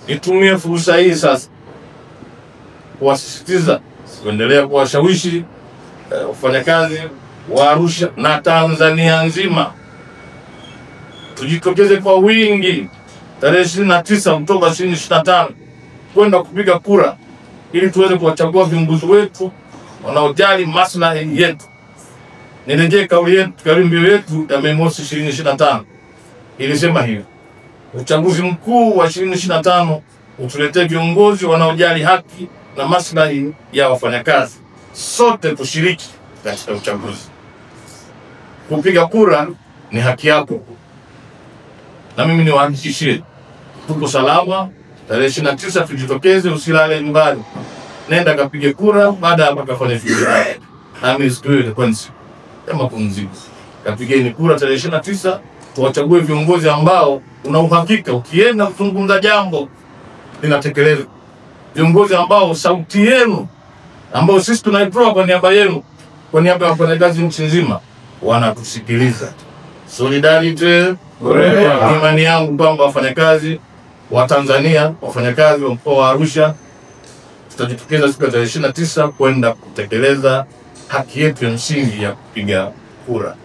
Nitumie fursa hii sasa kuwasisitiza kuendelea kuwashawishi wafanyakazi wa Arusha na Tanzania nzima tujitokeze kwa wingi tarehe 29 Oktoba 2025 kwenda kupiga kura ili tuweze kuwachagua viongozi wetu wanaojali maslahi yetu. Nirejee kauli mbiu yetu ya Mei Mosi 2025 ilisema hivi: uchaguzi mkuu wa 2025 utuletee viongozi wanaojali haki na maslahi ya wafanyakazi. Sote tushiriki katika uchaguzi. Kupiga kura ni haki yako, na mimi niwahakikishie tuko salama. Tarehe 29 tujitokeze, usilale nyumbani, nenda kapige kura. Baada ya kufanya shughuli nami siku ile kwanza kama pumziko, kapigeni kura tarehe 29, tuwachague viongozi ambao una uhakika ukienda kuzungumza jambo linatekelezwa, viongozi ambao sauti yenu ambao sisi tunaitoa kwa niaba yenu, kwa niaba ya wafanyakazi nchi nzima, wanatusikiliza. Solidarity forever. Imani yangu kwamba wafanyakazi wa Tanzania, wafanyakazi wa mkoa wa Arusha tutajitokeza siku ya tarehe 29 kwenda kutekeleza haki yetu ya msingi ya kupiga kura.